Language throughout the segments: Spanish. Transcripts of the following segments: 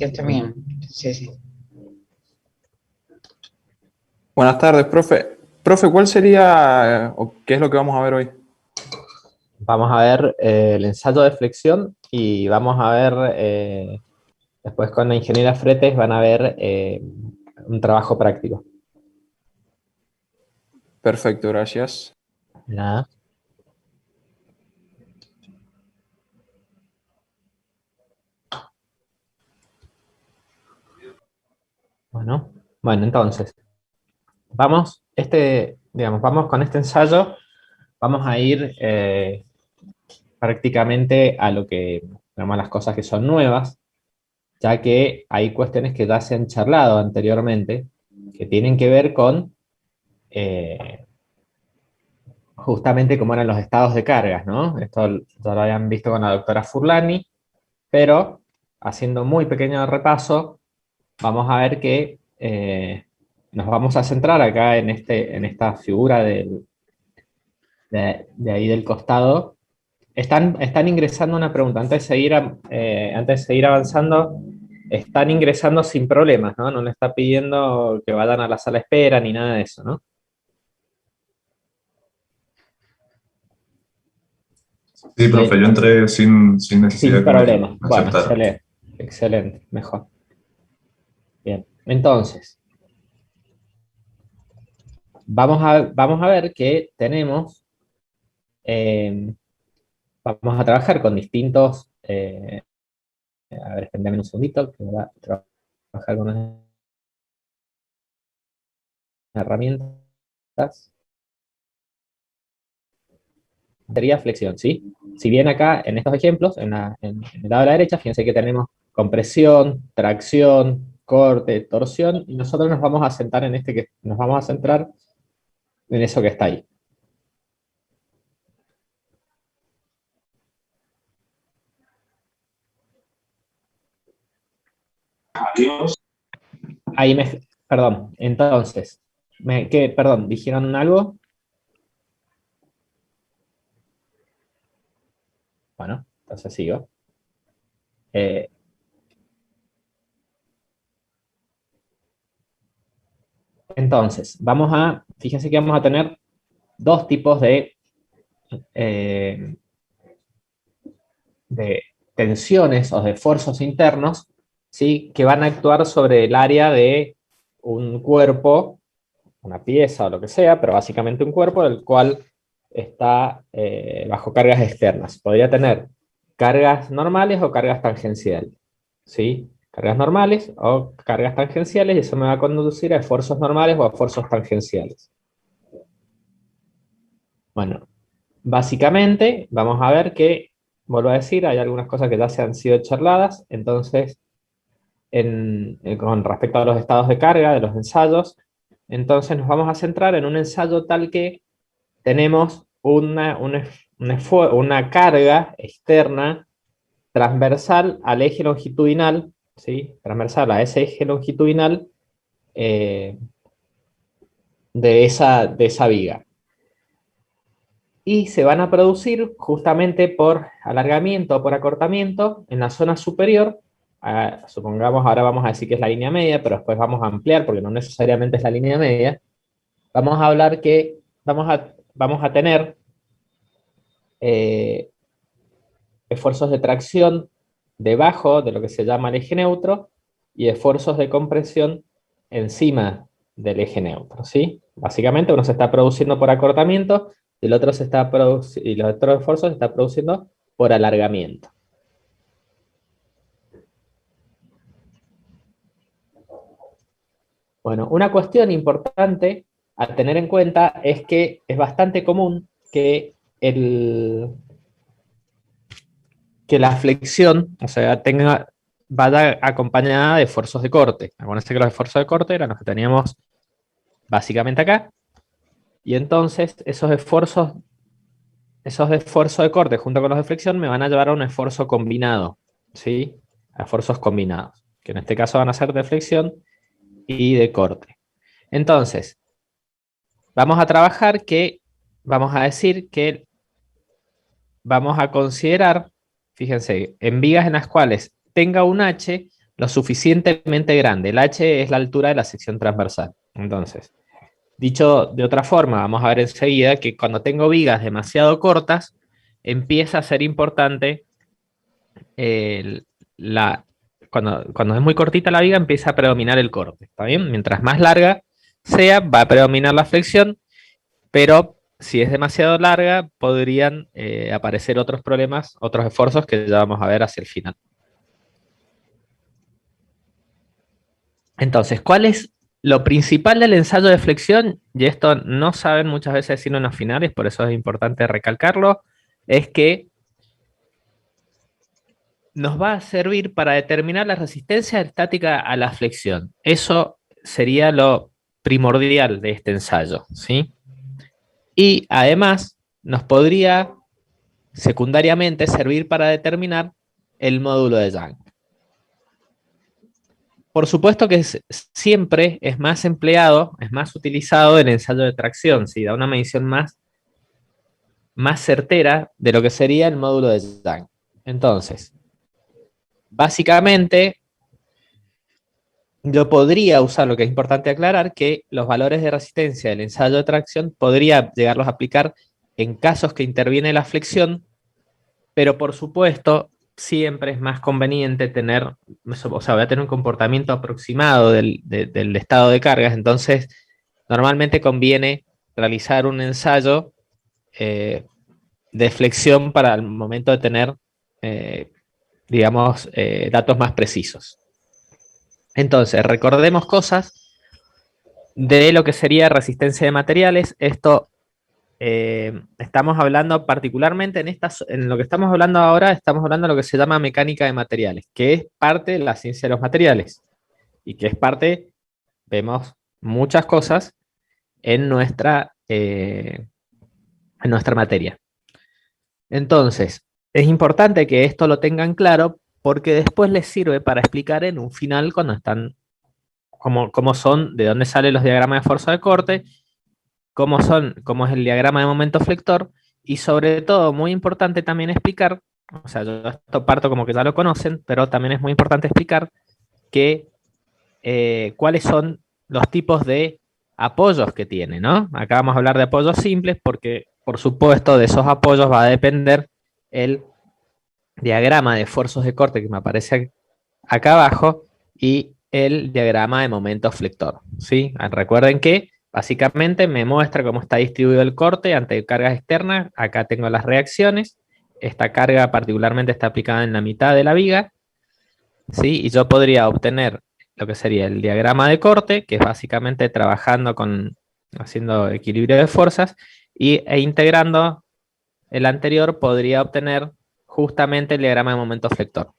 que estén bien. Sí, sí. Buenas tardes, profe. Profe, ¿cuál sería o qué es lo que vamos a ver hoy? Vamos a ver el ensayo de flexión y vamos a ver, después con la ingeniera Fretes van a ver un trabajo práctico. Perfecto, gracias. Nada. Bueno, entonces, vamos con este ensayo, vamos a ir prácticamente a lo que, digamos, las cosas que son nuevas, ya que hay cuestiones que ya se han charlado anteriormente, que tienen que ver con justamente cómo eran los estados de cargas, ¿no? Esto ya lo habían visto con la doctora Furlani, pero haciendo muy pequeño repaso, vamos a ver que nos vamos a centrar acá en esta figura de ahí del costado. Están ingresando una pregunta. Antes de seguir avanzando, están ingresando sin problemas, ¿no? No le está pidiendo que vayan a la sala de espera ni nada de eso, ¿no? Sí, profe, yo entré sin necesidad Sin de que problemas. me Bueno, aceptaran. excelente, excelente, mejor. Bien, entonces, vamos a ver que tenemos, vamos a trabajar con distintos, a ver, espérame un segundito, que voy a trabajar con unas herramientas. Sería flexión, ¿sí? Si bien acá, en estos ejemplos, en el lado de la derecha, fíjense que tenemos compresión, tracción, corte, torsión, y nosotros nos vamos a centrar nos vamos a centrar en eso que está ahí. Perdón, entonces, perdón, ¿dijeron algo? Bueno, entonces sigo. Eh, entonces, fíjense que vamos a tener dos tipos eh, de tensiones o de esfuerzos internos, ¿sí? Que van a actuar sobre el área de un cuerpo, una pieza o lo que sea, pero básicamente un cuerpo del cual está bajo cargas externas. Podría tener cargas normales o cargas tangenciales, ¿sí? Cargas normales o cargas tangenciales, y eso me va a conducir a esfuerzos normales o a esfuerzos tangenciales. Bueno, básicamente vamos a ver que, vuelvo a decir, hay algunas cosas que ya se han sido charladas, entonces, con respecto a los estados de carga de los ensayos, entonces nos vamos a centrar en un ensayo tal que tenemos una carga externa transversal al eje longitudinal, ¿sí? Transversal a ese eje longitudinal eh, de esa viga. Y se van a producir justamente por alargamiento o por acortamiento en la zona superior. Supongamos, ahora vamos a decir que es la línea media, pero después vamos a ampliar porque no necesariamente es la línea media. Vamos a hablar que vamos a tener esfuerzos de tracción debajo de lo que se llama el eje neutro y esfuerzos de compresión encima del eje neutro, ¿sí? Básicamente uno se está produciendo por acortamiento y el otro y los otros esfuerzos se está produciendo por alargamiento. Bueno, una cuestión importante a tener en cuenta es que es bastante común que la flexión, o sea, vaya acompañada de esfuerzos de corte. Acuérdense que los esfuerzos de corte eran los que teníamos básicamente acá. Y entonces esos esfuerzos de corte junto con los de flexión me van a llevar a un esfuerzo combinado, ¿sí? A esfuerzos combinados, que en este caso van a ser de flexión y de corte. Entonces, vamos a decir que vamos a considerar, fíjense, en vigas en las cuales tenga un H, lo suficientemente grande. El H es la altura de la sección transversal. Entonces, dicho de otra forma, vamos a ver enseguida que cuando tengo vigas demasiado cortas, empieza a ser importante el- la, cuando es muy cortita la viga, empieza a predominar el corte. ¿Está bien? Mientras más larga sea, va a predominar la flexión, pero si es demasiado larga, podrían aparecer otros problemas, otros esfuerzos que ya vamos a ver hacia el final. Entonces, ¿cuál es lo principal del ensayo de flexión? Y esto no saben muchas veces decirlo en los finales, por eso es importante recalcarlo, es que nos va a servir para determinar la resistencia estática a la flexión. Eso sería lo primordial de este ensayo, ¿sí? Y además nos podría secundariamente servir para determinar el módulo de Young. Por supuesto que siempre es más empleado, es más utilizado el ensayo de tracción, ¿sí? Da una medición más certera de lo que sería el módulo de Young. Entonces, básicamente, yo podría usar, lo que es importante aclarar, que los valores de resistencia del ensayo de tracción podría llegarlos a aplicar en casos que interviene la flexión, pero por supuesto, siempre es más conveniente tener, o sea, voy a tener un comportamiento aproximado del estado de cargas, entonces normalmente conviene realizar un ensayo de flexión para el momento de tener, digamos, datos más precisos. Entonces, recordemos cosas de lo que sería resistencia de materiales. Esto estamos hablando particularmente en lo que estamos hablando ahora, estamos hablando de lo que se llama mecánica de materiales, que es parte de la ciencia de los materiales y que es parte, vemos muchas cosas en nuestra materia. Entonces, es importante que esto lo tengan claro porque después les sirve para explicar en un final cuando están, cómo son, de dónde salen los diagramas de fuerza de corte, cómo es el diagrama de momento flector, y sobre todo, muy importante también explicar, o sea, yo esto parto como que ya lo conocen, pero también es muy importante explicar que cuáles son los tipos de apoyos que tiene, ¿no? Acá vamos a hablar de apoyos simples porque, por supuesto, de esos apoyos va a depender el diagrama de esfuerzos de corte que me aparece acá abajo y el diagrama de momento flector, ¿sí? Recuerden que básicamente me muestra cómo está distribuido el corte ante cargas externas. Acá tengo las reacciones. Esta carga particularmente está aplicada en la mitad de la viga, ¿sí? Y yo podría obtener lo que sería el diagrama de corte, que es básicamente trabajando haciendo equilibrio de fuerzas, e integrando el anterior podría obtener justamente el diagrama de momento flector.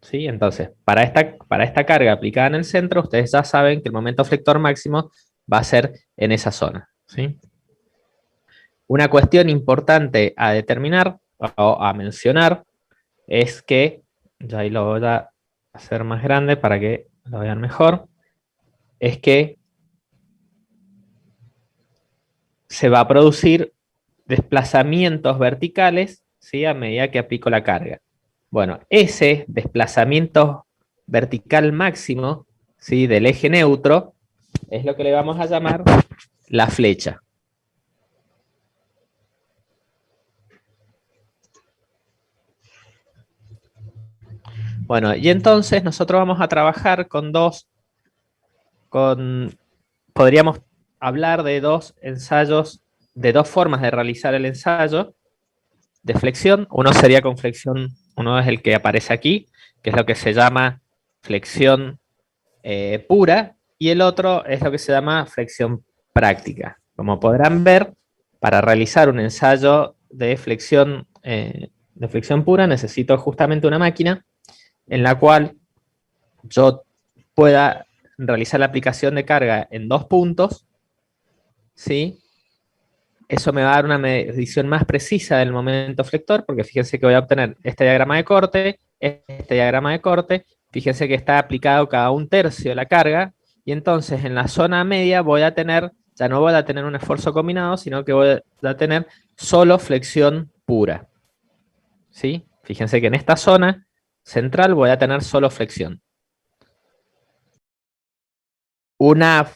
¿Sí? Entonces, para esta carga aplicada en el centro, ustedes ya saben que el momento flector máximo va a ser en esa zona. ¿Sí? Una cuestión importante a determinar o a mencionar es que, yo ahí lo voy a hacer más grande para que lo vean mejor, es que se va a producir desplazamientos verticales, ¿sí? A medida que aplico la carga. Bueno, ese desplazamiento vertical máximo, ¿sí? Del eje neutro es lo que le vamos a llamar la flecha. Bueno, y entonces nosotros vamos a trabajar podríamos hablar de dos ensayos, de dos formas de realizar el ensayo de flexión. Uno sería con flexión, uno es el que aparece aquí, que es lo que se llama flexión pura, y el otro es lo que se llama flexión práctica. Como podrán ver, para realizar un ensayo de flexión pura necesito justamente una máquina en la cual yo pueda realizar la aplicación de carga en dos puntos, ¿sí? Eso me va a dar una medición más precisa del momento flector, porque fíjense que voy a obtener este diagrama de corte, fíjense que está aplicado cada un tercio de la carga, y entonces en la zona media ya no voy a tener un esfuerzo combinado, sino que voy a tener solo flexión pura. ¿Sí? Fíjense que en esta zona central voy a tener solo flexión. Una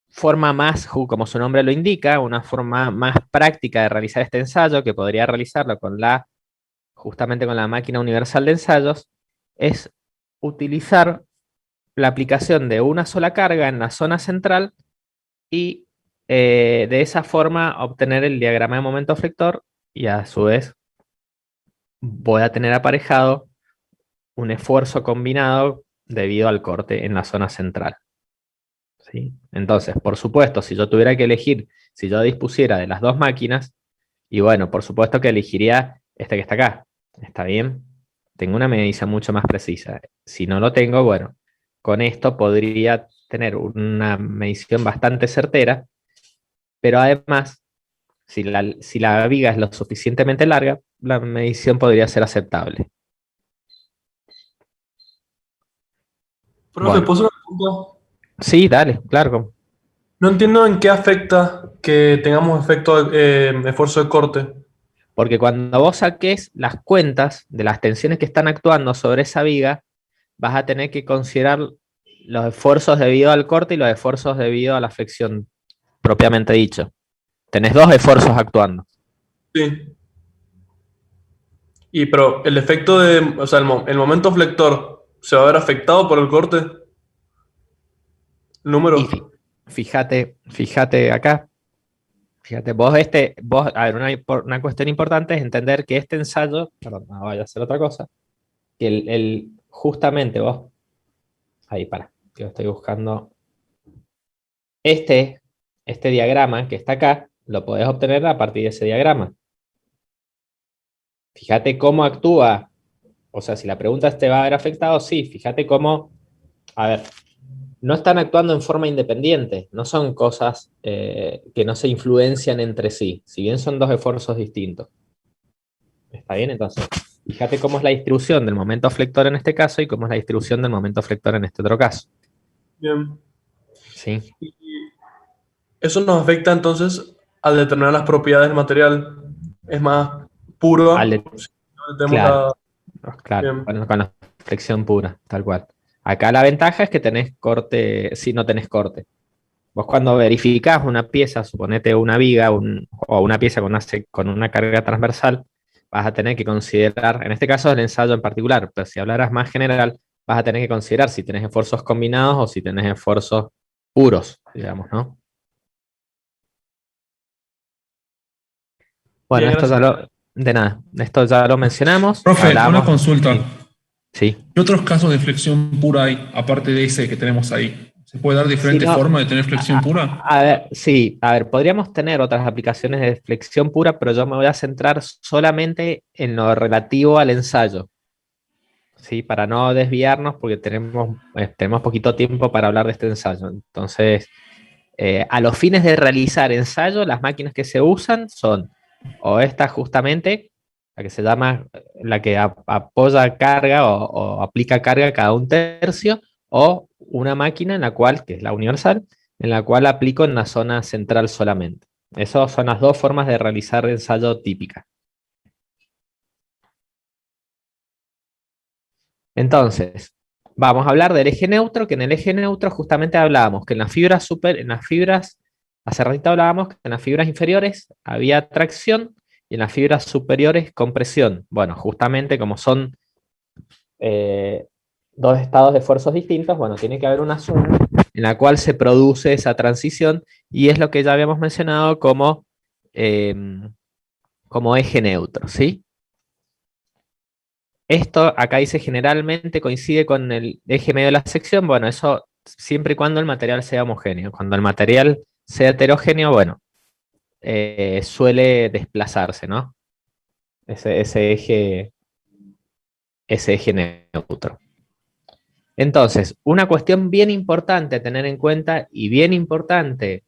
forma más, como su nombre lo indica, una forma más práctica de realizar este ensayo, que podría realizarlo justamente con la máquina universal de ensayos, es utilizar la aplicación de una sola carga en la zona central y de esa forma obtener el diagrama de momento flector, y a su vez voy a tener aparejado un esfuerzo combinado debido al corte en la zona central. ¿Sí? Entonces, por supuesto, si yo tuviera que elegir, si yo dispusiera de las dos máquinas, y bueno, por supuesto que elegiría esta que está acá. ¿Está bien? Tengo una medición mucho más precisa. Si no lo tengo, bueno, con esto podría tener una medición bastante certera, pero además, si la viga es lo suficientemente larga, la medición podría ser aceptable. Profe, Bueno, ¿puedo hacer una pregunta? sí, dale, claro. No entiendo en qué afecta que tengamos esfuerzo de corte. Porque cuando vos saques las cuentas de las tensiones que están actuando sobre esa viga, vas a tener que considerar los esfuerzos debido al corte y los esfuerzos debido a la flexión propiamente dicho. Tenés dos esfuerzos actuando. Sí. Pero el efecto o sea, el momento flector se va a ver afectado por el corte, el Y número. fíjate acá, fíjate, a ver, una cuestión importante es entender que este ensayo, perdón, no vaya a hacer otra cosa, que justamente vos, ahí que lo estoy buscando, este, este diagrama que está acá, lo podés obtener a partir de ese diagrama. Fíjate cómo actúa, o sea, si la pregunta es, ¿te va a haber afectado? Sí, fíjate cómo, a ver, no están actuando en forma independiente, no son cosas que no se influencian entre sí, si bien son dos esfuerzos distintos. ¿Está bien? Entonces, fíjate cómo es la distribución del momento flector en este caso y cómo es la distribución del momento flector en este otro caso. Bien. ¿Sí? Y eso nos afecta entonces al determinar las propiedades del material. Es más puro. Si no tenemos Claro, la... claro, Bien. con la flexión pura, tal cual. Acá la ventaja es que tenés corte, si no tenés corte. Vos cuando verificás una pieza, suponete una viga o una pieza con una carga transversal, vas a tener que considerar, en este caso el ensayo en particular, pero si hablaras más general, vas a tener que considerar si tenés esfuerzos combinados o si tenés esfuerzos puros, digamos, ¿no? Bueno, Bien, gracias. de nada, esto ya lo mencionamos, Profe, una hablamos, consulta. sí, sí. ¿Qué otros casos de flexión pura hay, aparte de ese que tenemos ahí? ¿Se puede dar Si diferentes no, formas de tener flexión pura? a ver, sí, a ver, podríamos tener otras aplicaciones de flexión pura, pero yo me voy a centrar solamente en lo relativo al ensayo, ¿sí? Para no desviarnos, porque tenemos poquito tiempo para hablar de este ensayo. Entonces, a los fines de realizar ensayo, las máquinas que se usan son o esta justamente, la que se llama, la que apoya carga o aplica carga cada un tercio, o una máquina en la cual, que es la universal, en la cual aplico en la zona central solamente. Esas son las dos formas de realizar ensayo típica. Entonces, vamos a hablar del eje neutro, que en el eje neutro justamente hablábamos que hace ratito hablábamos que en las fibras inferiores había tracción y en las fibras superiores compresión. Bueno, justamente como son eh, dos estados de esfuerzos distintos, bueno, tiene que haber una zona en la cual se produce esa transición y es lo que ya habíamos mencionado eh, como eje neutro, ¿sí? Esto acá dice generalmente coincide con el eje medio de la sección. Bueno, eso siempre y cuando el material sea homogéneo. Cuando el material sea heterogéneo, bueno, suele desplazarse, ¿no? Ese eje neutro. Entonces, una cuestión bien importante a tener en cuenta y bien importante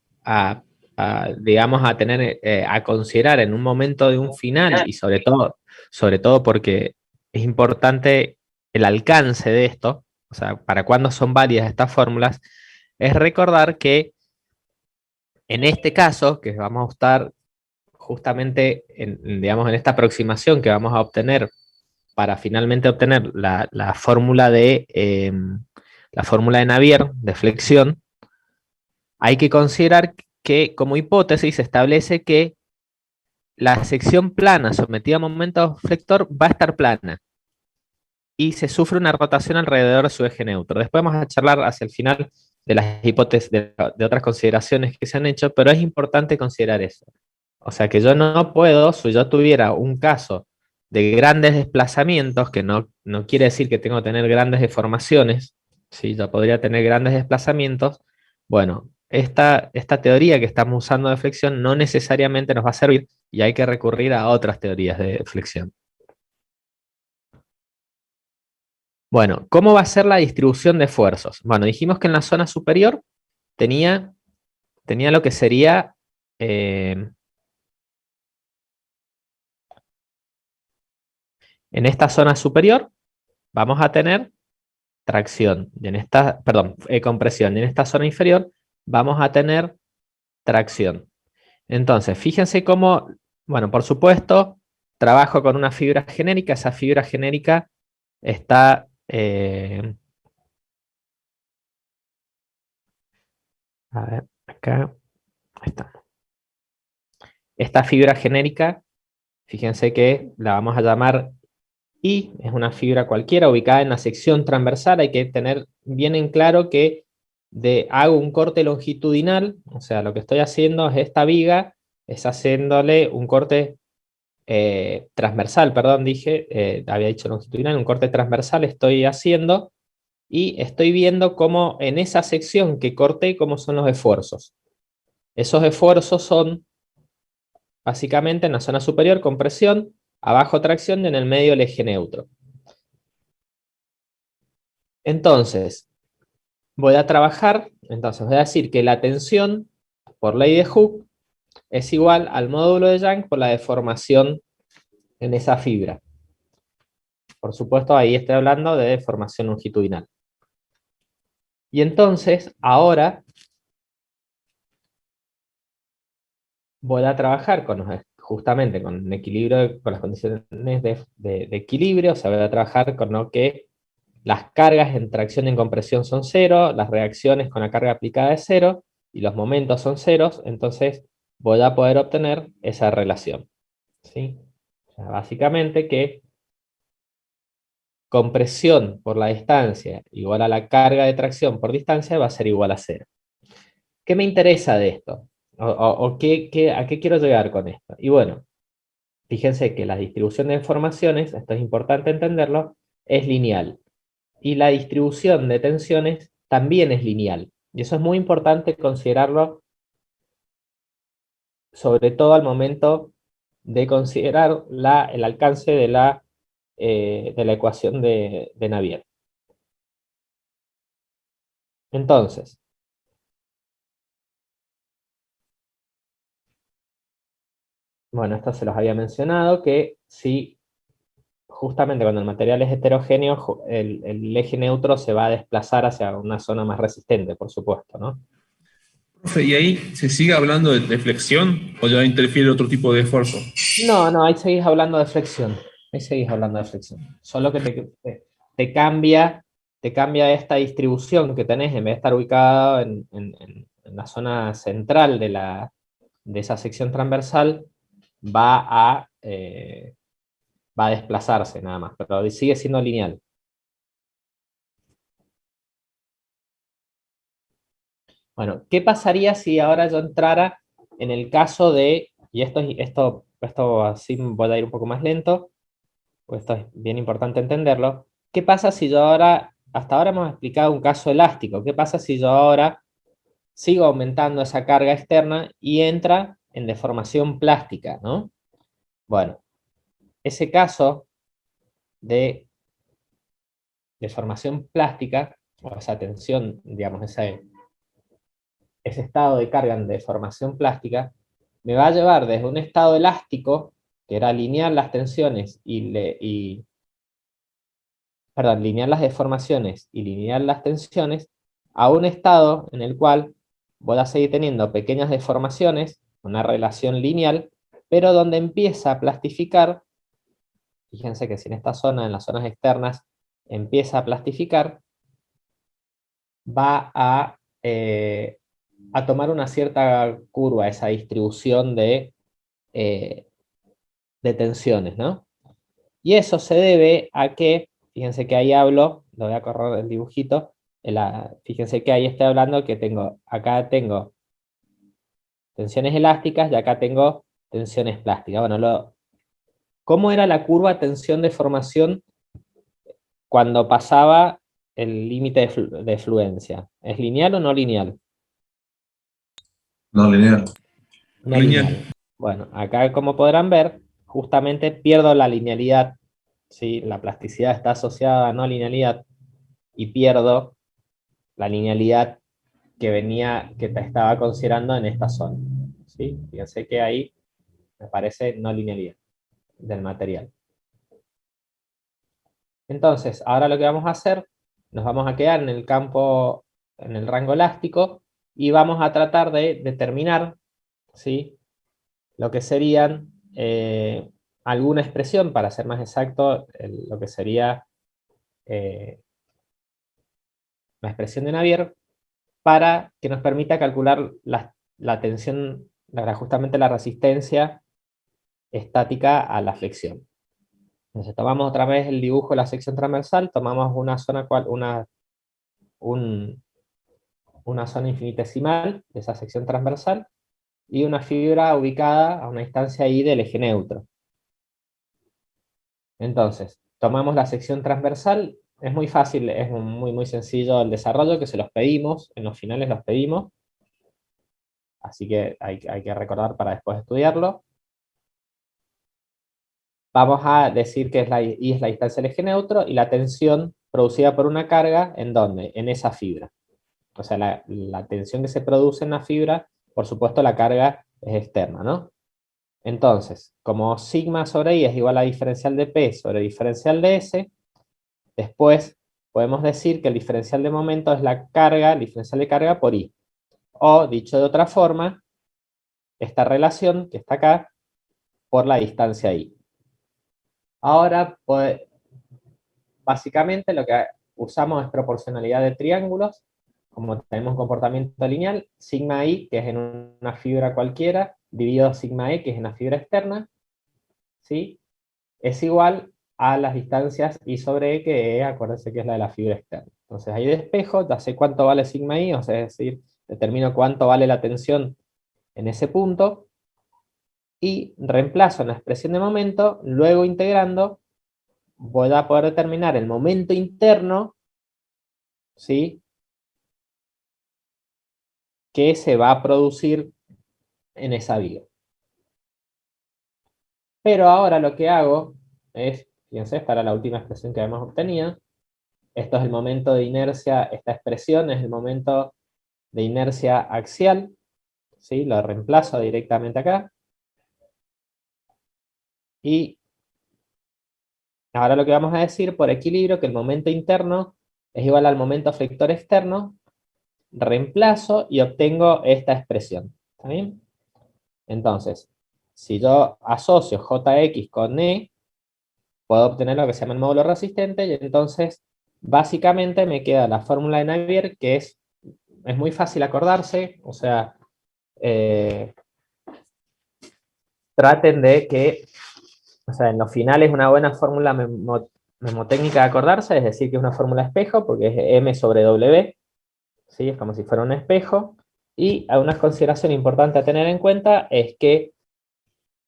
digamos, a considerar en un momento de un final y sobre todo porque es importante el alcance de esto, o sea, para cuándo son válidas estas fórmulas, es recordar que en este caso, que vamos a estar justamente digamos, en esta aproximación que vamos a obtener para finalmente obtener la fórmula de Navier de flexión, hay que considerar que como hipótesis se establece que la sección plana sometida a momento flector va a estar plana y se sufre una rotación alrededor de su eje neutro. Después vamos a charlar hacia el final de las hipótesis, de otras consideraciones que se han hecho, pero es importante considerar eso. O sea que yo no puedo, si yo tuviera un caso de grandes desplazamientos, que no quiere decir que tengo que tener grandes deformaciones, ¿sí? Yo podría tener grandes desplazamientos. Bueno, esta teoría que estamos usando de flexión no necesariamente nos va a servir y hay que recurrir a otras teorías de flexión. Bueno, ¿cómo va a ser la distribución de esfuerzos? Bueno, dijimos que en la zona superior tenía lo que sería en esta zona superior vamos a tener tracción. Y en esta, perdón, compresión. Y en esta zona inferior vamos a tener tracción. Entonces, fíjense cómo, bueno, por supuesto, trabajo con una fibra genérica. Esa fibra genérica está... a ver, acá está. Esta fibra genérica, fíjense que la vamos a llamar I, es una fibra cualquiera ubicada en la sección transversal. Hay que tener bien en claro que hago un corte longitudinal, o sea, lo que estoy haciendo es esta viga, es haciéndole un corte transversal, perdón, había dicho longitudinal, un corte transversal estoy haciendo y estoy viendo cómo en esa sección que corté, cómo son los esfuerzos. Esos esfuerzos son básicamente en la zona superior compresión, abajo tracción y en el medio el eje neutro. Entonces, voy a decir que la tensión por ley de Hooke es igual al módulo de Young por la deformación en esa fibra. Por supuesto, ahí estoy hablando de deformación longitudinal. Y entonces, ahora voy a trabajar justamente con equilibrio, con las condiciones de equilibrio, o sea, voy a trabajar con lo que las cargas en tracción y en compresión son cero, las reacciones con la carga aplicada es cero, y los momentos son ceros, entonces voy a poder obtener esa relación. ¿Sí? O sea, básicamente que compresión por la distancia igual a la carga de tracción por distancia va a ser igual a cero. ¿Qué me interesa de esto? ¿A qué quiero llegar con esto? Y bueno, fíjense que la distribución de informaciones, esto es importante entenderlo, es lineal. Y la distribución de tensiones también es lineal. Y eso es muy importante considerarlo, sobre todo al momento de considerar el alcance de la ecuación de Navier. Entonces, bueno, esto se los había mencionado, que si justamente cuando el material es heterogéneo, el eje neutro se va a desplazar hacia una zona más resistente, por supuesto, ¿no? Profe, ¿y ahí se sigue hablando de flexión o ya interfiere otro tipo de esfuerzo? No, ahí seguís hablando de flexión. Ahí seguís hablando de flexión. Solo que te cambia esta distribución que tenés, en vez de estar ubicado en la zona central de esa sección transversal, va a desplazarse nada más, pero sigue siendo lineal. Bueno, ¿qué pasaría si ahora yo entrara en el caso de, y esto así voy a ir un poco más lento, pues esto es bien importante entenderlo. ¿Qué pasa si yo ahora, hasta ahora hemos explicado un caso elástico, qué pasa si yo ahora sigo aumentando esa carga externa y entra en deformación plástica, ¿no? Bueno, ese caso de deformación plástica, o esa tensión, digamos, ese estado de carga en deformación plástica, me va a llevar desde un estado elástico, que era alinear las tensiones perdón, linear las deformaciones y linear las tensiones, a un estado en el cual voy a seguir teniendo pequeñas deformaciones, una relación lineal, pero donde empieza a plastificar. Fíjense que si en esta zona, en las zonas externas, empieza a plastificar, va a a tomar una cierta curva, esa distribución de tensiones, ¿no? Y eso se debe a que, fíjense que ahí hablo, lo voy a correr el dibujito, fíjense que ahí estoy hablando que acá tengo tensiones elásticas y acá tengo tensiones plásticas. Bueno, ¿cómo era la curva tensión de formación cuando pasaba el límite de fluencia? ¿Es lineal o no lineal? No lineal. No Lineal. lineal. Bueno, acá como podrán ver, justamente pierdo la linealidad, ¿sí? La plasticidad está asociada a no linealidad y pierdo la linealidad que te estaba considerando en esta zona, ¿sí? Fíjense que ahí me parece no linealidad del material. Entonces, ahora lo que vamos a hacer, nos vamos a quedar en el campo, en el rango elástico, y vamos a tratar de determinar, ¿sí? Lo que serían alguna expresión, para ser más exacto, lo que sería la expresión de Navier, para que nos permita calcular la tensión, justamente la resistencia estática a la flexión. Entonces tomamos otra vez el dibujo de la sección transversal, tomamos una zona, una zona infinitesimal de esa sección transversal y una fibra ubicada a una distancia I del eje neutro. Entonces, tomamos la sección transversal, es muy fácil, es muy sencillo el desarrollo, que se los pedimos, en los finales los pedimos, así que hay que recordar para después estudiarlo. Vamos a decir que I es la distancia del eje neutro y la tensión producida por una carga, ¿en dónde? En esa fibra. O sea, la tensión que se produce en la fibra, por supuesto la carga es externa, ¿no? Entonces, como sigma sobre I es igual a diferencial de P sobre diferencial de S, después podemos decir que el diferencial de momento es la carga, el diferencial de carga por I. O, dicho de otra forma, esta relación que está acá por la distancia I. Ahora, básicamente lo que usamos es proporcionalidad de triángulos, como tenemos un comportamiento lineal, sigma I, que es en una fibra cualquiera, dividido sigma E, que es en la fibra externa, ¿sí? Es igual a las distancias I sobre E, que acuérdense que es la de la fibra externa. Entonces ahí despejo, ya sé cuánto vale sigma I, o sea, es decir, determino cuánto vale la tensión en ese punto, y reemplazo en la expresión de momento, luego integrando, voy a poder determinar el momento interno, ¿sí? Que se va a producir en esa vía. Pero ahora lo que hago es, fíjense, esta era la última expresión que habíamos obtenido, esto es el momento de inercia, esta expresión es el momento de inercia axial, ¿sí? Lo reemplazo directamente acá. Y ahora lo que vamos a decir por equilibrio, que el momento interno es igual al momento flector externo, reemplazo y obtengo esta expresión. ¿Está bien? Entonces, si yo asocio JX con E, puedo obtener lo que se llama el módulo resistente, y entonces básicamente me queda la fórmula de Navier, que es muy fácil acordarse, o sea, traten de que, o sea, en los finales una buena fórmula memotécnica de acordarse, es decir, que es una fórmula espejo, porque es M sobre W, ¿sí? Es como si fuera un espejo, y una consideración importante a tener en cuenta es que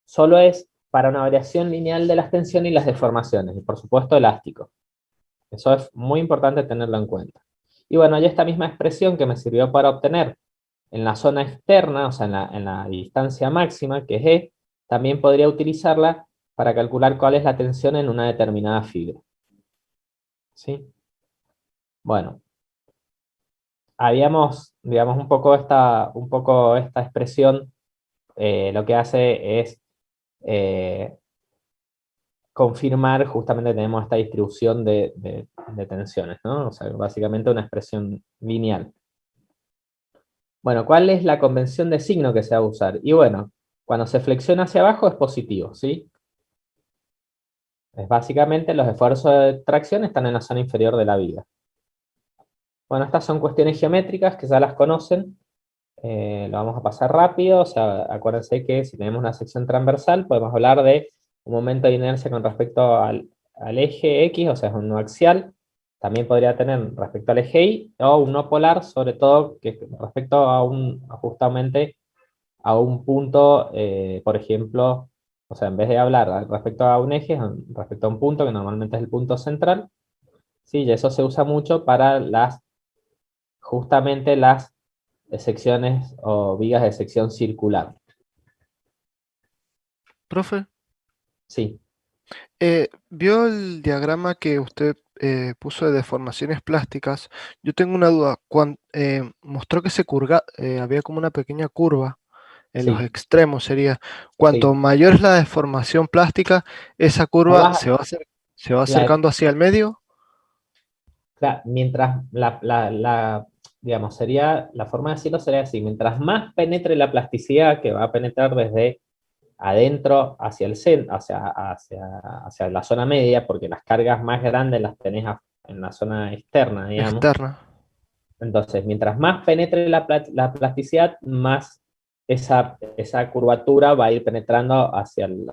solo es para una variación lineal de las tensiones y las deformaciones, y por supuesto elástico. Eso es muy importante tenerlo en cuenta. Y bueno, hay esta misma expresión que me sirvió para obtener en la zona externa, o sea, en la distancia máxima, que es E, también podría utilizarla para calcular cuál es la tensión en una determinada fibra. ¿Sí? Bueno, habíamos, digamos, un poco esta expresión, lo que hace es confirmar, justamente tenemos esta distribución de tensiones, ¿no? O sea, básicamente una expresión lineal. Bueno, ¿cuál es la convención de signo que se va a usar? Y bueno, cuando se flexiona hacia abajo es positivo, ¿sí? Es básicamente los esfuerzos de tracción están en la zona inferior de la viga. Bueno, estas son cuestiones geométricas que ya las conocen. lo vamos a pasar rápido. O sea, acuérdense que si tenemos una sección transversal, podemos hablar de un momento de inercia con respecto al eje X, o sea, es un no axial. También podría tener respecto al eje Y, o un no polar, sobre todo que respecto justamente a un punto, por ejemplo, o sea, en vez de hablar respecto a un eje, respecto a un punto, que normalmente es el punto central. Sí, y eso se usa mucho para justamente las secciones o vigas de sección circular. Profe, Sí, ¿vio el diagrama que usted puso de deformaciones plásticas? Yo tengo una duda. Mostró que había como una pequeña curva en los sí, extremos, sería. Cuanto sí. mayor es la deformación plástica, esa La curva baja- se va la- acercando hacia el medio. mientras digamos, sería, la forma de decirlo sería así, mientras más penetre la plasticidad, que va a penetrar desde adentro hacia el centro, hacia la zona media, porque las cargas más grandes las tenés en la zona externa, digamos. Externa. Entonces, mientras más penetre la plasticidad, más esa curvatura va a ir penetrando hacia el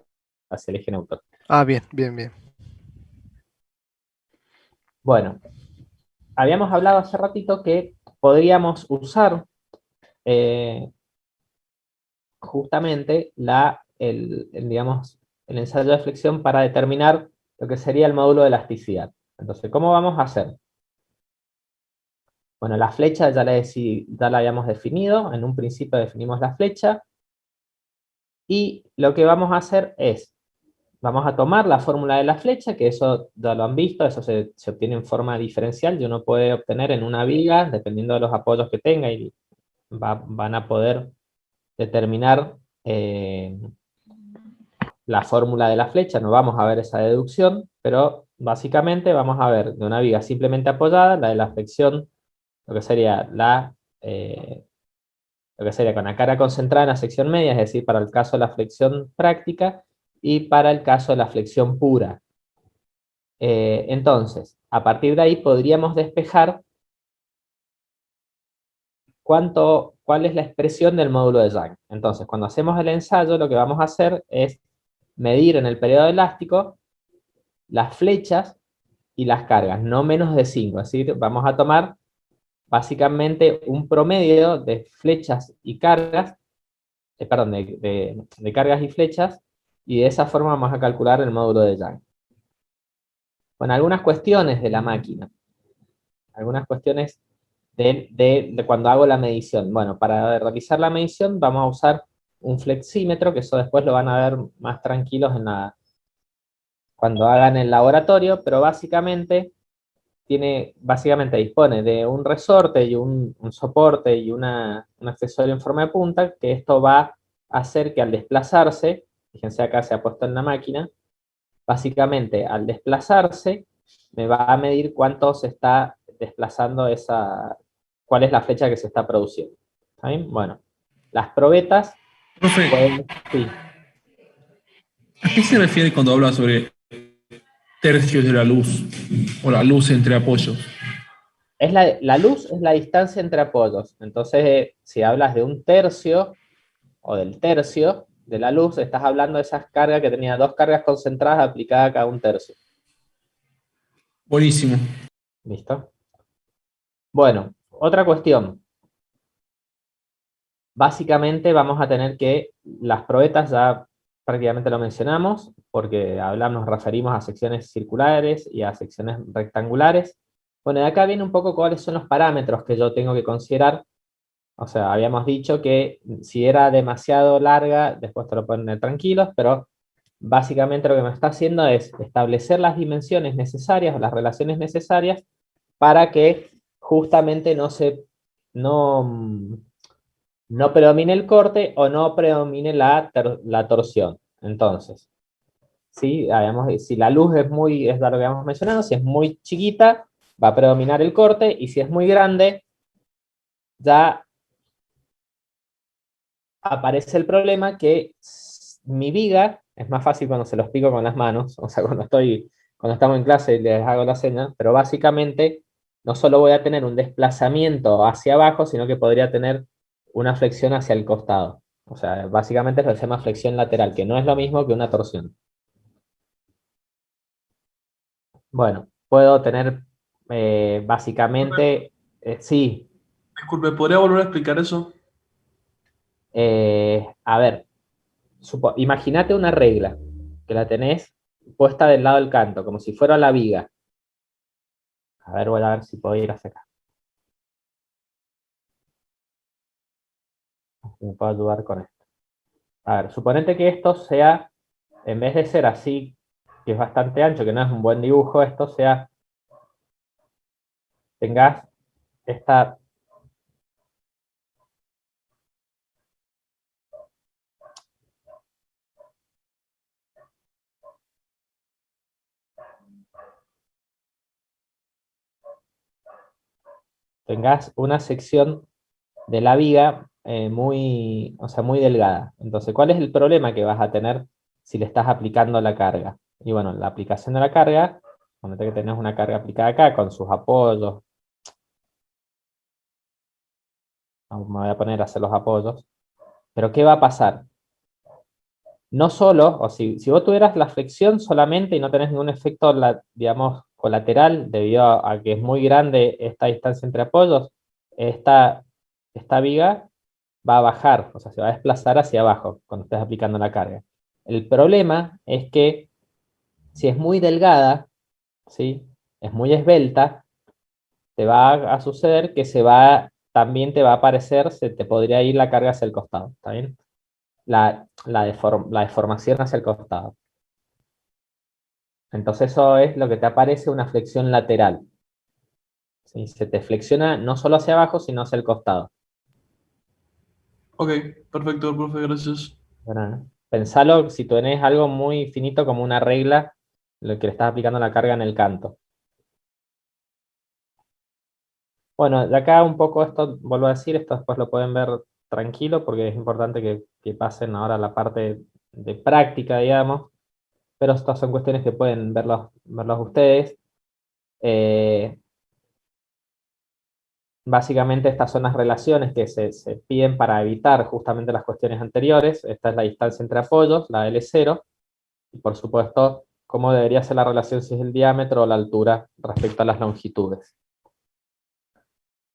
eje neutral. Ah, bien, bien, bien. Bueno, habíamos hablado hace ratito que podríamos usar justamente digamos, el ensayo de flexión para determinar lo que sería el módulo de elasticidad. Entonces, ¿cómo vamos a hacer? Bueno, la flecha ya la habíamos definido, en un principio definimos la flecha, y lo que vamos a hacer es, vamos a tomar la fórmula de la flecha, que eso ya lo han visto, eso se obtiene en forma diferencial, y uno puede obtener en una viga, dependiendo de los apoyos que tenga, y van a poder determinar la fórmula de la flecha. No vamos a ver esa deducción, pero básicamente vamos a ver de una viga simplemente apoyada, la de la flexión, lo que sería lo que sería con la cara concentrada en la sección media, es decir, para el caso de la flexión práctica, y para el caso de la flexión pura. Entonces, a partir de ahí podríamos despejar cuál es la expresión del módulo de Young. Entonces, cuando hacemos el ensayo, lo que vamos a hacer es medir en el periodo elástico las flechas y las cargas, no menos de 5. Es decir, vamos a tomar básicamente un promedio de flechas y cargas, perdón, de cargas y flechas, y de esa forma vamos a calcular el módulo de Young. Con algunas cuestiones de la máquina, algunas cuestiones de cuando hago la medición. Bueno, para realizar la medición vamos a usar un flexímetro, que eso después lo van a ver más tranquilos cuando hagan el laboratorio, pero básicamente dispone de un resorte y un soporte y un accesorio en forma de punta, que esto va a hacer que al desplazarse, fíjense acá se ha puesto en la máquina, básicamente al desplazarse me va a medir cuánto se está desplazando cuál es la flecha que se está produciendo. ¿Está bien? Bueno, las probetas Profe, sí. ¿a qué se refiere cuando habla sobre tercios de la luz o la luz entre apoyos? La luz es la distancia entre apoyos. Entonces, si hablas de un tercio o del tercio de la luz, estás hablando de esas cargas que tenía dos cargas concentradas aplicadas a cada un tercio. Buenísimo. ¿Listo? Bueno, otra cuestión. Básicamente vamos a tener que, las probetas ya prácticamente lo mencionamos, porque nos referimos a secciones circulares y a secciones rectangulares. Bueno, de acá viene un poco cuáles son los parámetros que yo tengo que considerar. O sea, habíamos dicho que si era demasiado larga, después te lo ponen tranquilos, pero básicamente lo que me está haciendo es establecer las dimensiones necesarias o las relaciones necesarias para que justamente no predomine el corte o no predomine la torsión. Entonces, ¿sí? Si la luz es lo que habíamos mencionado, si es muy chiquita, va a predominar el corte, y si es muy grande, ya aparece el problema que mi viga, es más fácil cuando se los pico con las manos, o sea, cuando estamos en clase y les hago la seña, pero básicamente no solo voy a tener un desplazamiento hacia abajo, sino que podría tener una flexión hacia el costado. O sea, básicamente es lo que se llama flexión lateral, que no es lo mismo que una torsión. Bueno, puedo tener básicamente, sí, Disculpe, ¿podría volver a explicar eso? a ver, imagínate una regla, que la tenés puesta del lado del canto, como si fuera la viga. A ver, voy a ver si puedo ir hacia acá. Si me puedo ayudar con esto. A ver, suponete que esto sea, en vez de ser así, que es bastante ancho, que no es un buen dibujo, esto sea, tengas esta, tengas una sección de la viga muy, o sea, muy delgada. Entonces, ¿cuál es el problema que vas a tener si le estás aplicando la carga? Y bueno, la aplicación de la carga, ponete que tenés una carga aplicada acá con sus apoyos. Me voy a poner a hacer los apoyos. Pero ¿qué va a pasar? No solo, o si vos tuvieras la flexión solamente y no tenés ningún efecto, digamos, colateral, debido a que es muy grande esta distancia entre apoyos, esta, esta viga va a bajar, o sea, se va a desplazar hacia abajo cuando estés aplicando la carga. El problema es que si es muy delgada, ¿sí? Es muy esbelta, te va a suceder que también te va a aparecer, se te podría ir la carga hacia el costado, ¿está bien? La deformación hacia el costado. Entonces eso es lo que te aparece una flexión lateral. ¿Sí? Se te flexiona no solo hacia abajo, sino hacia el costado. Ok, perfecto, profe, gracias. ¿Verdad? Pensalo si tú tenés algo muy finito como una regla, lo que le estás aplicando la carga en el canto. Bueno, de acá un poco esto, vuelvo a decir, esto después lo pueden ver tranquilo porque es importante que pasen ahora a la parte de práctica, digamos, pero estas son cuestiones que pueden verlos ustedes. Eh, Básicamente estas son las relaciones que se piden para evitar justamente las cuestiones anteriores. Esta es la distancia entre apoyos, la L0, y por supuesto, cómo debería ser la relación si es el diámetro o la altura respecto a las longitudes.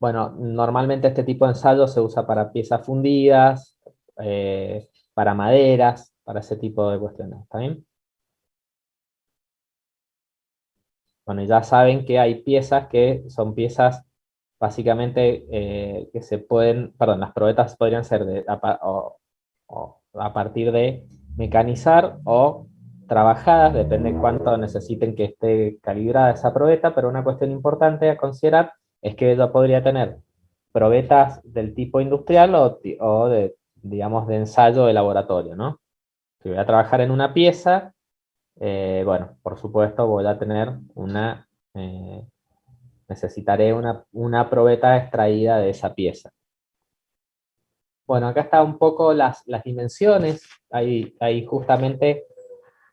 Bueno, normalmente este tipo de ensayo se usa para piezas fundidas, para maderas, para ese tipo de cuestiones, ¿está bien? Bueno, ya saben que hay piezas que son piezas básicamente que se pueden, perdón, las probetas podrían ser o a partir de mecanizar o trabajadas, depende de cuánto necesiten que esté calibrada esa probeta, pero una cuestión importante a considerar es que ella podría tener probetas del tipo industrial o de, digamos, de ensayo de laboratorio, ¿no? Si voy a trabajar en una pieza, bueno, por supuesto voy a tener eh, necesitaré una probeta extraída de esa pieza. Bueno, acá está un poco las dimensiones, ahí justamente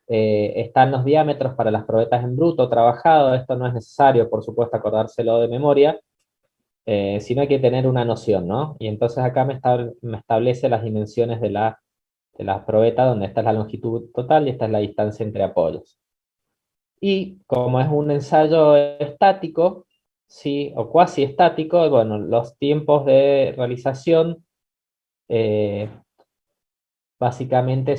están los diámetros para las probetas en bruto trabajado, esto no es necesario, por supuesto, acordárselo de memoria, sino hay que tener una noción, ¿no? Y entonces acá me establece las dimensiones de la probeta, donde esta es la longitud total y esta es la distancia entre apoyos. Y como es un ensayo estático, ¿sí? O cuasi estático, bueno, los tiempos de realización eh, básicamente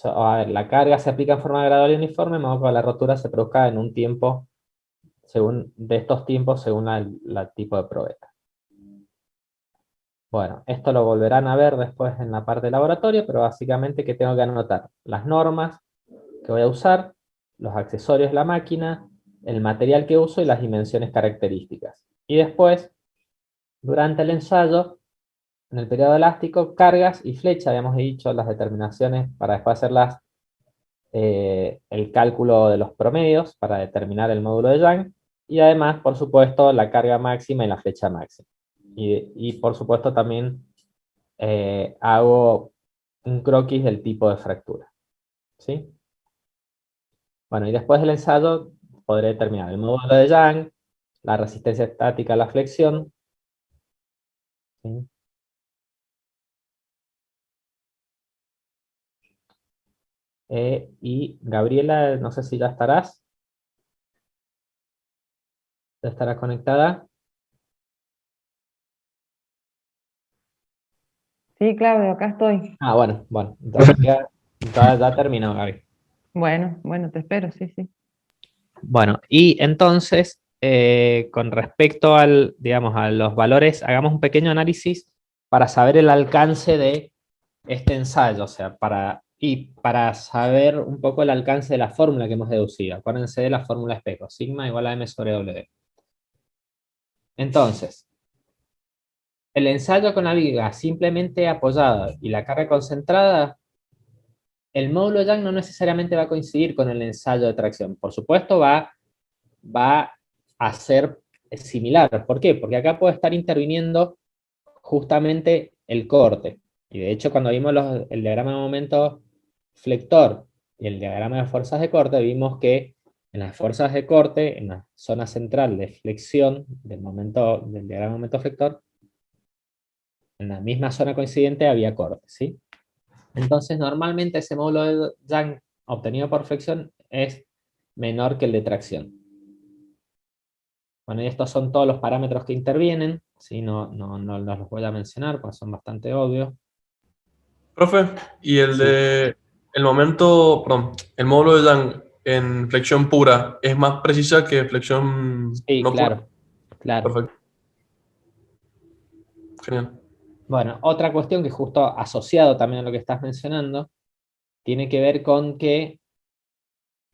a ver, la carga se aplica en forma gradual y uniforme, de modo que la rotura se produzca en un tiempo, de estos tiempos, según la tipo de probeta. Bueno, esto lo volverán a ver después en la parte de laboratorio, pero básicamente que tengo que anotar las normas que voy a usar, los accesorios de la máquina, el material que uso y las dimensiones características. Y después, durante el ensayo, en el periodo elástico, cargas y flecha, habíamos dicho las determinaciones para después hacer el cálculo de los promedios para determinar el módulo de Young, y además, por supuesto, la carga máxima y la flecha máxima. Y por supuesto también hago un croquis del tipo de fractura. ¿Sí? Bueno, y después del ensayo podré determinar el módulo de Young, la resistencia estática a la flexión, ¿sí? Y Gabriela, no sé si ya estarás. ¿Ya estarás conectada? Sí, Claudio, acá estoy. Ah, bueno. Entonces ya terminó, Gaby. Bueno, te espero, sí, sí. Bueno, y entonces, con respecto digamos, a los valores, hagamos un pequeño análisis para saber el alcance de este ensayo, o sea, para saber un poco el alcance de la fórmula que hemos deducido. Acuérdense de la fórmula espejo, sigma igual a m sobre w. Entonces, el ensayo con la viga simplemente apoyada y la carga concentrada, el módulo Young no necesariamente va a coincidir con el ensayo de tracción. Por supuesto, va a ser similar. ¿Por qué? Porque acá puede estar interviniendo justamente el corte. Y de hecho, cuando vimos el diagrama de momento flector y el diagrama de fuerzas de corte, vimos que en las fuerzas de corte, en la zona central de flexión del diagrama de momento flector, en la misma zona coincidente había corte, ¿sí? Entonces, normalmente ese módulo de Young obtenido por flexión es menor que el de tracción. Bueno, y estos son todos los parámetros que intervienen, ¿sí? No los voy a mencionar porque son bastante obvios. Profe, y Sí, el módulo de Young en flexión pura es más precisa que flexión sí, no pura. claro. Perfecto, genial. Bueno, otra cuestión que justo asociado también a lo que estás mencionando, tiene que ver con que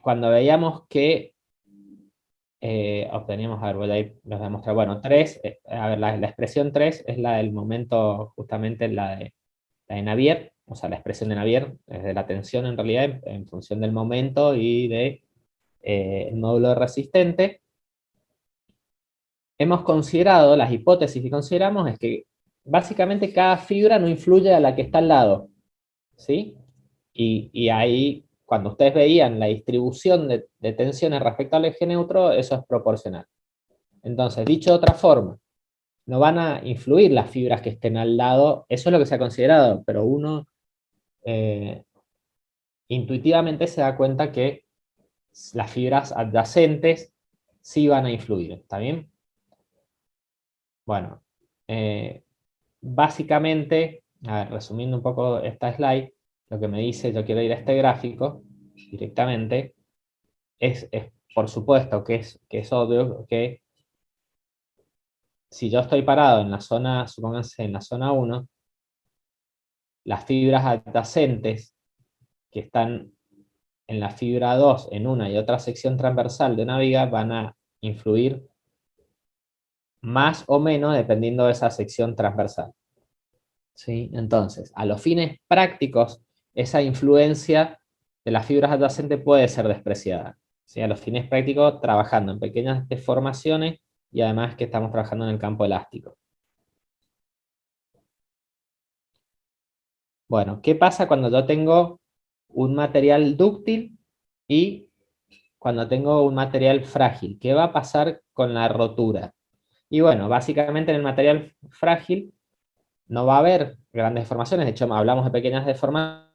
cuando veíamos que obteníamos, a ver, voy a ir, los voy a mostrar, bueno, 3, a ver, la expresión 3 es la del momento, justamente la de Navier, o sea, la expresión de Navier, es de la tensión en realidad, en función del momento y de el módulo resistente. Hemos considerado, las hipótesis que consideramos es que básicamente cada fibra no influye a la que está al lado, ¿sí? Y ahí, cuando ustedes veían la distribución de tensiones respecto al eje neutro, eso es proporcional. Entonces, dicho de otra forma, no van a influir las fibras que estén al lado, eso es lo que se ha considerado, pero uno eh, intuitivamente se da cuenta que las fibras adyacentes sí van a influir, ¿está bien? Bueno, básicamente, a ver, resumiendo un poco esta slide, lo que me dice, yo quiero ir a este gráfico directamente, es por supuesto que es obvio que si yo estoy parado en la zona, supónganse en la zona 1, las fibras adyacentes que están en la fibra 2 en una y otra sección transversal de una viga van a influir más o menos dependiendo de esa sección transversal. ¿Sí? Entonces, a los fines prácticos, esa influencia de las fibras adyacentes puede ser despreciada. ¿Sí? A los fines prácticos, trabajando en pequeñas deformaciones y además que estamos trabajando en el campo elástico. Bueno, ¿qué pasa cuando yo tengo un material dúctil y cuando tengo un material frágil? ¿Qué va a pasar con la rotura? Y bueno, básicamente en el material frágil no va a haber grandes deformaciones, de hecho hablamos de pequeñas deformaciones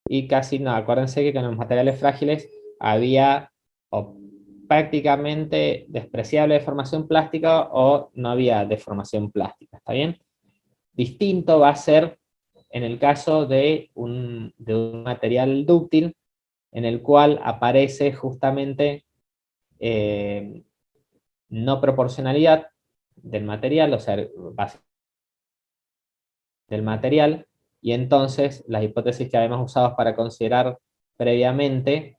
y casi no, acuérdense que con los materiales frágiles había o prácticamente despreciable deformación plástica o no había deformación plástica, ¿está bien? Distinto va a ser en el caso de un material dúctil en el cual aparece justamente no proporcionalidad del material, o sea, del material, y entonces las hipótesis que habíamos usado para considerar previamente,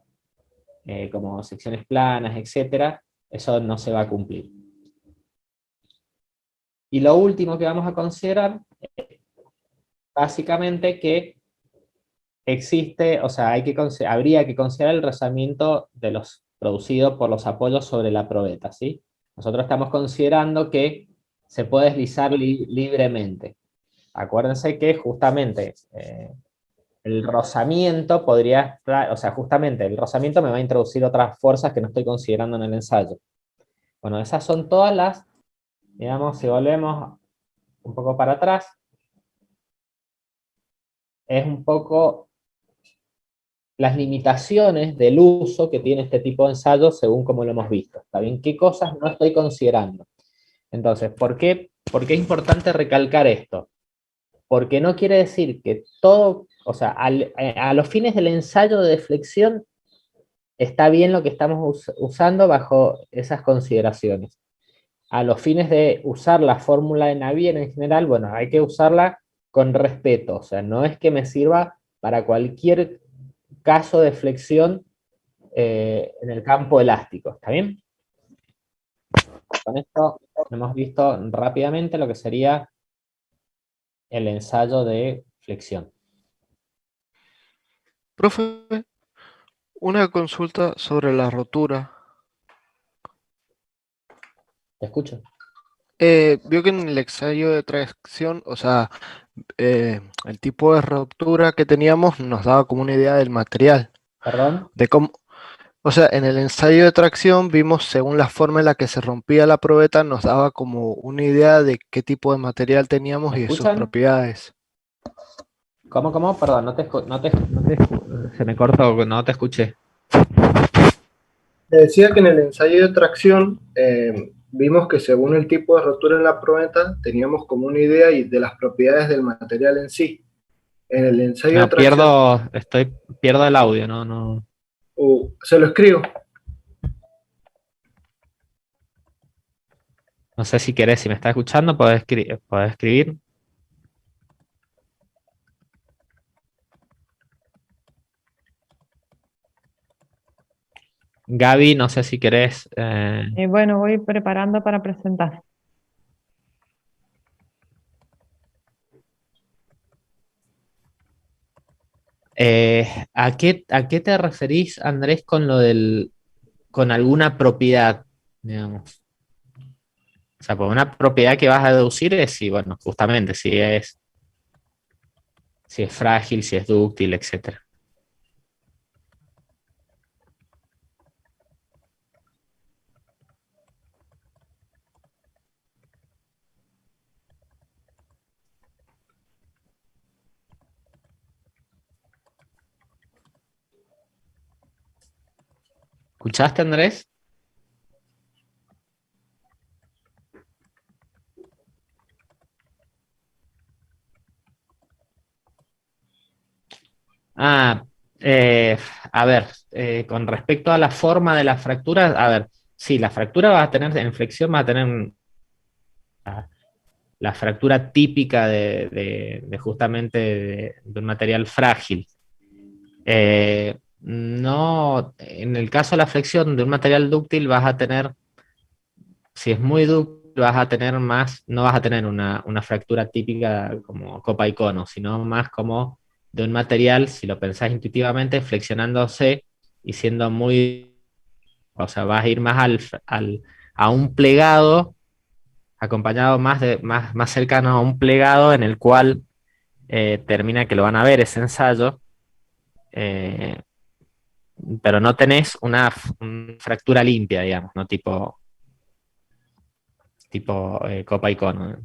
como secciones planas, etcétera, eso no se va a cumplir. Y lo último que vamos a considerar es básicamente que existe, o sea, habría que considerar el rozamiento de los producido por los apoyos sobre la probeta, ¿sí? Nosotros estamos considerando que se puede deslizar libremente. Acuérdense que justamente el rozamiento podría, o sea, justamente el rozamiento me va a introducir otras fuerzas que no estoy considerando en el ensayo. Bueno, esas son todas las, digamos, si volvemos un poco para atrás, es un poco las limitaciones del uso que tiene este tipo de ensayo según como lo hemos visto. ¿Está bien? ¿Qué cosas no estoy considerando? Entonces, ¿por qué es importante recalcar esto? Porque no quiere decir que todo, o sea, a los fines del ensayo de deflexión está bien lo que estamos usando bajo esas consideraciones. A los fines de usar la fórmula de Navier en general, bueno, hay que usarla con respeto, o sea, no es que me sirva para cualquier caso de flexión en el campo elástico, ¿está bien? Con esto hemos visto rápidamente lo que sería el ensayo de flexión. Profe, una consulta sobre la rotura. ¿Te escucho? Vio que en el ensayo de tracción, o sea, el tipo de ruptura que teníamos nos daba como una idea del material, ¿Perdón? de cómo, o sea, en el ensayo de tracción vimos según la forma en la que se rompía la probeta, nos daba como una idea de qué tipo de material teníamos ¿Me y de sus escuchan? propiedades. ¿Cómo? Perdón, se me cortó, no te escuché. Le decía que en el ensayo de tracción vimos que según el tipo de rotura en la probeta teníamos como una idea y de las propiedades del material en sí. En el ensayo de No, tracción, pierdo el audio, no. se lo escribo. No sé si querés, si me estás escuchando, podés escribir. Gaby, no sé si querés. Bueno, voy preparando para presentar. ¿A qué te referís, Andrés, con alguna propiedad, digamos? O sea, por una propiedad que vas a deducir es si, bueno, justamente, si es frágil, si es dúctil, etcétera. ¿Escuchaste, Andrés? Ah, eh, a ver, con respecto a la forma de la fractura, a ver, sí, la fractura va a tener, en flexión va a tener la fractura típica de justamente de un material frágil. No, en el caso de la flexión de un material dúctil vas a tener, si es muy dúctil, vas a tener más, no vas a tener una fractura típica como copa y cono, sino más como de un material, si lo pensás intuitivamente, flexionándose y siendo muy, o sea, vas a ir más a un plegado, acompañado más cercano a un plegado en el cual termina que lo van a ver ese ensayo, eh, pero no tenés una fractura limpia, digamos, ¿no? Tipo copa y cono.